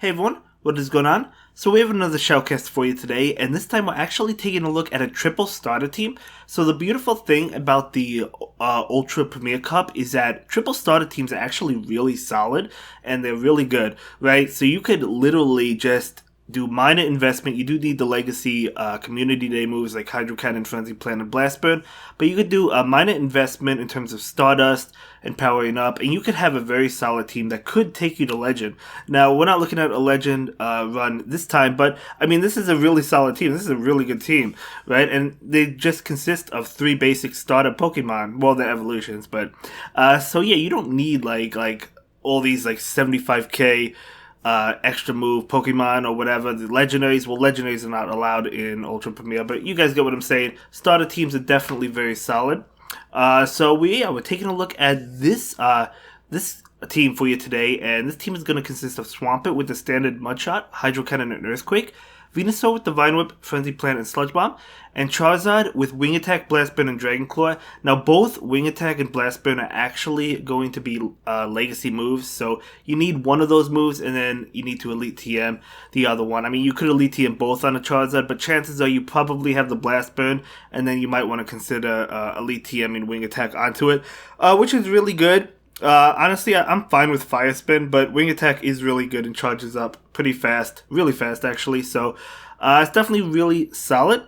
Hey everyone, what is going on? So we have another shoutcast for you today, and this time we're actually taking a look at a triple starter team. So the beautiful thing about the Ultra Premier Cup is that triple starter teams are actually really solid, and they're really good, right? So you could literally just do minor investment. You do need the legacy community day moves like Hydro Cannon, Frenzy Plant, and Blast Burn, but you could do a minor investment in terms of Stardust and powering up, and you could have a very solid team that could take you to Legend. Now, we're not looking at a Legend run this time, but I mean, this is a really solid team. This is a really good team, right? And they just consist of 3 basic starter Pokemon, well, they're evolutions, but so yeah, you don't need like all these like 75k extra move Pokemon or whatever. The legendaries, well, legendaries are not allowed in Ultra Premier, but you guys get what I'm saying. Starter teams are definitely very solid. So we're taking a look at this team for you today, and this team is going to consist of Swampert with the standard Mudshot, Hydro Cannon, and Earthquake, Venusaur with the Vine Whip, Frenzy Plant, and Sludge Bomb, and Charizard with Wing Attack, Blast Burn, and Dragon Claw. Now, both Wing Attack and Blast Burn are actually going to be legacy moves, so you need one of those moves, and then you need to Elite TM the other one. I mean, you could Elite TM both on a Charizard, but chances are you probably have the Blast Burn, and then you might want to consider Elite TM and Wing Attack onto it, which is really good. Honestly, I'm fine with Fire Spin, but Wing Attack is really good and charges up pretty fast, really fast actually, so it's definitely really solid.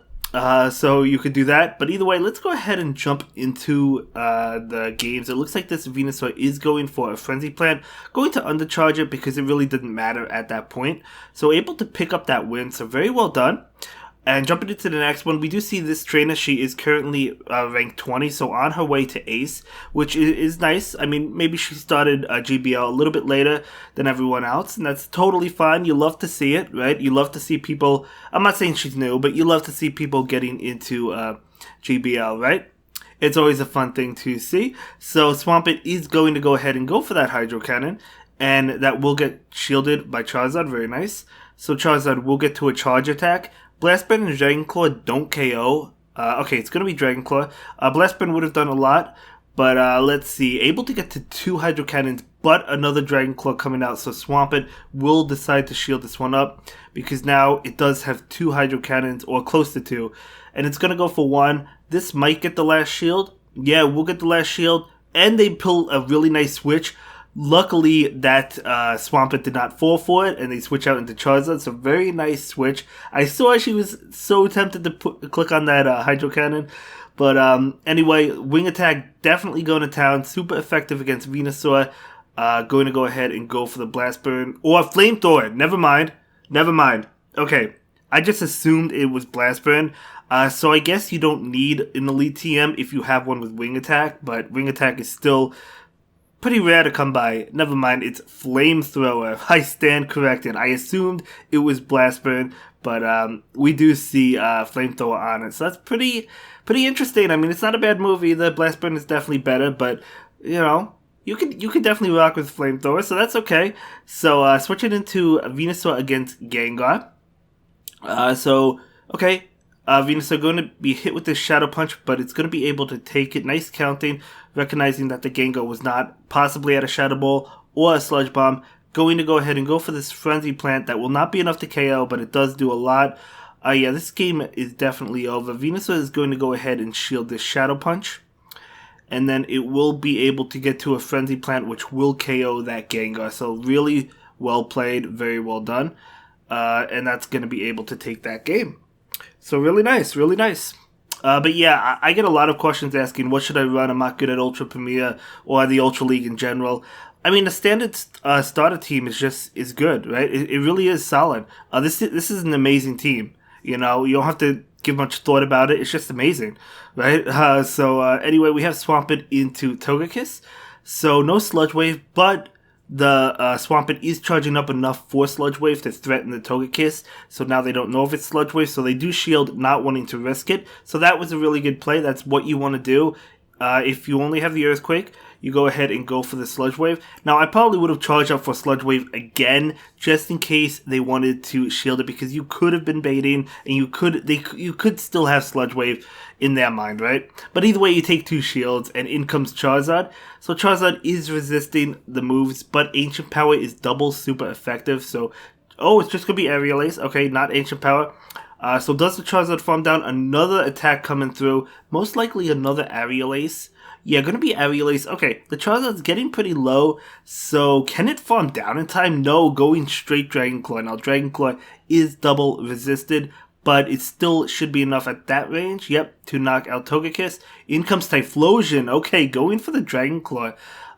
So you could do that, but either way, let's go ahead and jump into the games. It looks like this Venusaur is going for a Frenzy Plant, going to undercharge it because it really didn't matter at that point. So able to pick up that win, so very well done. And jumping into the next one, we do see this trainer. She is currently ranked 20, so on her way to Ace, which is nice. I mean, maybe she started GBL a little bit later than everyone else, and that's totally fine. You love to see it, right? You love to see people, I'm not saying she's new, but you love to see people getting into GBL, right? It's always a fun thing to see. So Swampert is going to go ahead and go for that Hydro Cannon, and that will get shielded by Charizard, very nice. So Charizard will get to a charge attack. Blast Burn and Dragon Claw don't KO. Okay, it's going to be Dragon Claw. Blast Burn would have done a lot, but let's see. Able to get to 2 Hydro Cannons, but another Dragon Claw coming out, so Swampert will decide to shield this one up, because now it does have 2 Hydro Cannons, or close to 2, and it's going to go for 1. This might get the last shield. Yeah, we'll get the last shield, and they pull a really nice switch. Luckily, that Swampert did not fall for it, and they switch out into Charizard, so very nice switch. I saw she was so tempted to click on that Hydro Cannon, but anyway, Wing Attack definitely going to town, super effective against Venusaur. Going to go ahead and go for the Blast Burn, or Flamethrower, never mind. Okay, I just assumed it was Blast Burn, so I guess you don't need an Elite TM if you have one with Wing Attack, but Wing Attack is still pretty rare to come by. Never mind, it's Flamethrower. I stand corrected. I assumed it was Blast Burn, but we do see Flamethrower on it. So that's pretty interesting. I mean, it's not a bad move either. Blast Burn is definitely better, but you know, you could definitely rock with Flamethrower, so that's okay. So switching into Venusaur against Gengar. Okay. Venusaur going to be hit with this Shadow Punch, but it's going to be able to take it. Nice counting, recognizing that the Gengar was not possibly at a Shadow Ball or a Sludge Bomb. Going to go ahead and go for this Frenzy Plant. That will not be enough to KO, but it does do a lot. Yeah, this game is definitely over. Venusaur is going to go ahead and shield this Shadow Punch, and then it will be able to get to a Frenzy Plant, which will KO that Gengar. So really well played, very well done. And that's going to be able to take that game. So really nice, really nice. But yeah, I get a lot of questions asking, what should I run? I'm not good at Ultra Premier or the Ultra League in general. I mean, the standard starter team is good, right? It really is solid. This is an amazing team. You know, you don't have to give much thought about it. It's just amazing, right? Anyway, we have Swampert into Togekiss. So no Sludge Wave, but the Swampert is charging up enough for Sludge Wave to threaten the Togekiss, so now they don't know if it's Sludge Wave, so they do shield, not wanting to risk it. So that was a really good play. That's what you want to do. If you only have the Earthquake, you go ahead and go for the Sludge Wave. Now, I probably would have charged up for Sludge Wave again, just in case they wanted to shield it, because you could have been baiting, and you could still have Sludge Wave in their mind, right? But either way, you take 2 shields, and in comes Charizard. So Charizard is resisting the moves, but Ancient Power is double super effective, so Oh, it's just going to be Aerial Ace. Okay, not Ancient Power. So does the Charizard farm down? Another attack coming through. Most likely another Aerial Ace. Yeah, going to be Aerial Ace. Okay, the Charizard's getting pretty low. So can it farm down in time? No, going straight Dragon Claw. Now, Dragon Claw is double resisted, but it still should be enough at that range. Yep, to knock out Togekiss. In comes Typhlosion. Okay, going for the Dragon Claw.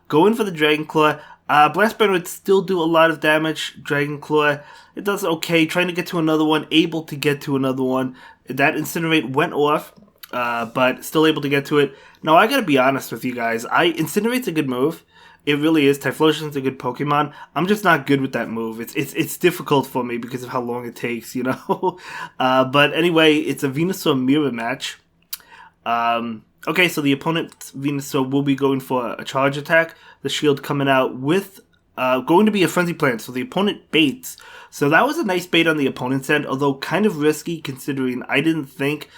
Going for the Dragon Claw. Blast Burn would still do a lot of damage. Dragon Claw, it does okay. Trying to get to another one. Able to get to another one. That Incinerate went off, but still able to get to it. Now, I gotta be honest with you guys. Incinerate's a good move. It really is. Typhlosion's a good Pokemon. I'm just not good with that move. It's difficult for me because of how long it takes, you know? But anyway, it's a Venusaur mirror match. Okay, so the opponent's Venusaur will be going for a charge attack. The shield coming out with going to be a Frenzy Plant. So the opponent baits. So that was a nice bait on the opponent's end, although kind of risky considering I didn't think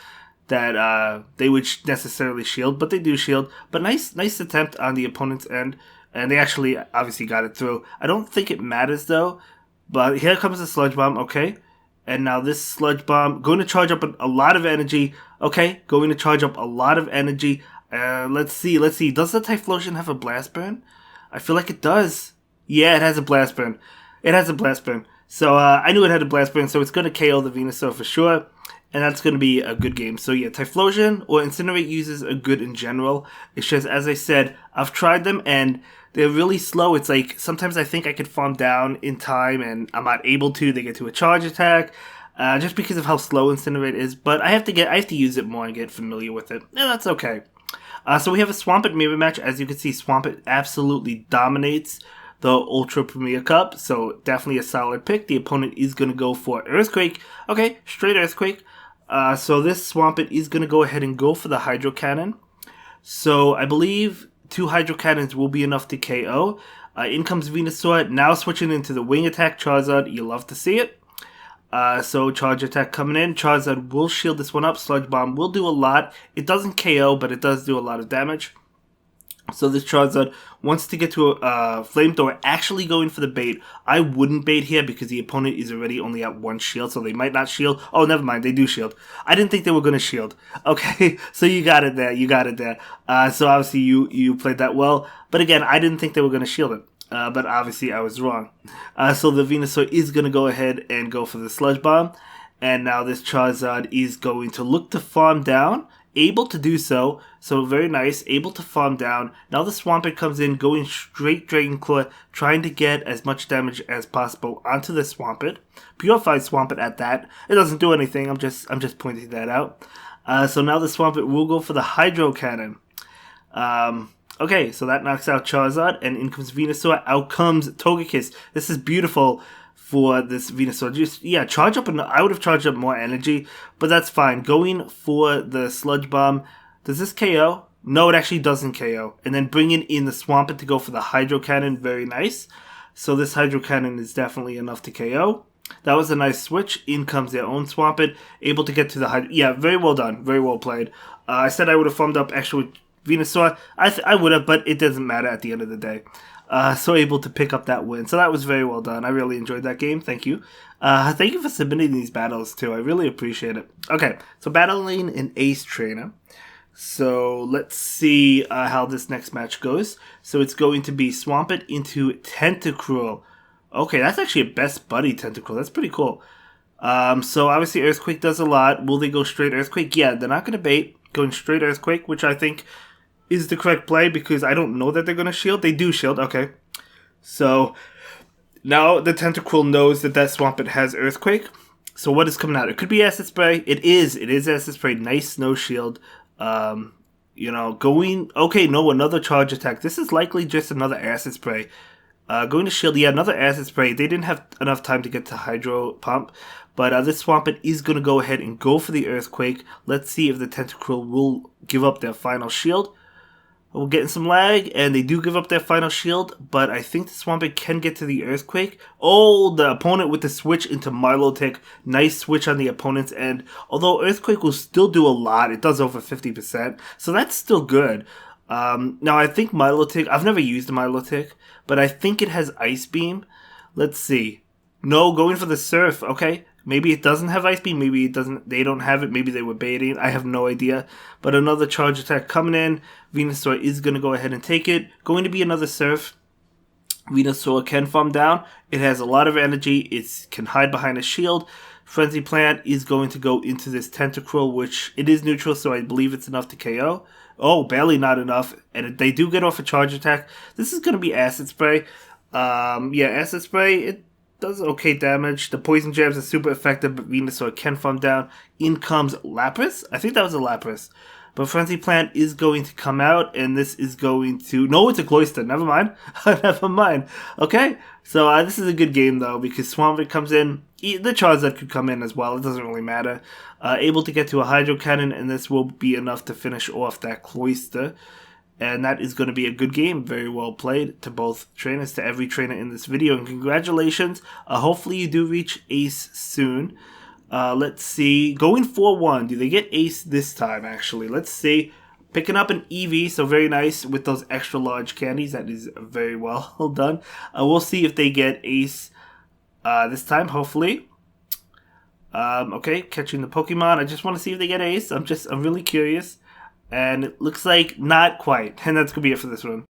that they would necessarily shield, but they do shield. But nice attempt on the opponent's end. And they actually obviously got it through. I don't think it matters though. But here comes the Sludge Bomb, okay. And now this Sludge Bomb, going to charge up a lot of energy. Okay, going to charge up a lot of energy. Let's see. Does the Typhlosion have a Blast Burn? I feel like it does. Yeah, it has a Blast Burn. So I knew it had a Blast Burn, so it's going to KO the Venusaur for sure. And that's going to be a good game. So yeah, Typhlosion or Incinerate uses are good in general. It's just, as I said, I've tried them and they're really slow. It's like, sometimes I think I could farm down in time and I'm not able to. They get to a charge attack. Just because of how slow Incinerate is. But I have to use it more and get familiar with it. And that's okay. So we have a Swampert mirror match. As you can see, Swampert absolutely dominates the Ultra Premier Cup. So definitely a solid pick. The opponent is going to go for Earthquake. Okay, straight Earthquake. So this Swampert is going to go ahead and go for the Hydro Cannon. So I believe 2 Hydro Cannons will be enough to KO. In comes Venusaur. Now switching into the Wing Attack Charizard. You love to see it. So Charge Attack coming in. Charizard will shield this one up. Sludge Bomb will do a lot. It doesn't KO, but it does do a lot of damage. So this Charizard wants to get to a Flamethrower, actually going for the bait. I wouldn't bait here because the opponent is already only at 1 shield, so they might not shield. Oh, never mind, they do shield. I didn't think they were going to shield. Okay, so you got it there, so obviously you played that well. But again, I didn't think they were going to shield it. But obviously I was wrong. So the Venusaur is going to go ahead and go for the Sludge Bomb. And now this Charizard is going to look to farm down. Able to do so. So very nice. Able to farm down. Now the Swampert comes in, going straight Dragon Claw, trying to get as much damage as possible onto the Swampert. Purified Swampert at that. It doesn't do anything. I'm just pointing that out. So now the Swampert will go for the Hydro Cannon. Okay, so that knocks out Charizard, and in comes Venusaur. Out comes Togekiss. This is beautiful for this Venusaur. Just, yeah, charge up, and I would have charged up more energy, but that's fine. Going for the Sludge Bomb. Does this KO? No, it actually doesn't KO. And then bringing in the Swampert to go for the Hydro Cannon. Very nice. So this Hydro Cannon is definitely enough to KO. That was a nice switch. In comes their own Swampert. Able to get to the Hydro. Yeah, very well done. Very well played. I said I would have farmed up extra with Venusaur. I would have, but it doesn't matter at the end of the day. So able to pick up that win. So that was very well done. I really enjoyed that game. Thank you. Thank you for submitting these battles too. I really appreciate it. Okay, so battling an Ace Trainer. So let's see how this next match goes. So it's going to be Swampert into Tentacruel. Okay, that's actually a best buddy Tentacruel. That's pretty cool. So obviously Earthquake does a lot. Will they go straight Earthquake? Yeah, they're not going to bait. Going straight Earthquake, which I think is the correct play because I don't know that they're going to shield. They do shield, okay. So now the Tentacruel knows that Swampert has Earthquake. So what is coming out? It could be Acid Spray. It is Acid Spray. Nice, no shield. Going... Okay, no, another Charge Attack. This is likely just another Acid Spray. Going to shield, yeah, another Acid Spray. They didn't have enough time to get to Hydro Pump. But this Swampert is going to go ahead and go for the Earthquake. Let's see if the Tentacruel will give up their final shield. We're getting some lag, and they do give up their final shield, but I think the Swampert can get to the Earthquake. Oh, the opponent with the switch into Milotic. Nice switch on the opponent's end. Although Earthquake will still do a lot. It does over 50%, so that's still good. Now, I think Milotic... I've never used a Milotic, but I think it has Ice Beam. Let's see. No, going for the Surf. Okay, maybe it doesn't have Ice Beam. Maybe it doesn't. They don't have it. Maybe they were baiting. I have no idea. But another Charge Attack coming in. Venusaur is going to go ahead and take it. Going to be another Surf. Venusaur can farm down. It has a lot of energy. It can hide behind a shield. Frenzy Plant is going to go into this Tentacruel, which it is neutral, so I believe it's enough to KO. Oh, barely not enough. And they do get off a Charge Attack. This is going to be Acid Spray. Yeah, Acid Spray, it does okay damage. The Poison Jabs are super effective, but Venusaur can farm down. In comes Lapras. I think that was a Lapras. But Frenzy Plant is going to come out, and this is going to... No, it's a Cloyster. Never mind. Never mind. Okay, so this is a good game, though, because Swampert comes in. The Charizard could come in as well. It doesn't really matter. Able to get to a Hydro Cannon, and this will be enough to finish off that Cloyster. And that is going to be a good game. Very well played to both trainers, to every trainer in this video. And congratulations. Hopefully you do reach Ace soon. Let's see. Going 4-1. Do they get Ace this time, actually? Let's see. Picking up an EV, so very nice with those extra large candies. That is very well done. We'll see if they get Ace this time, hopefully. Okay, catching the Pokemon. I just want to see if they get Ace. I'm really curious. And it looks like not quite. And that's going to be it for this one.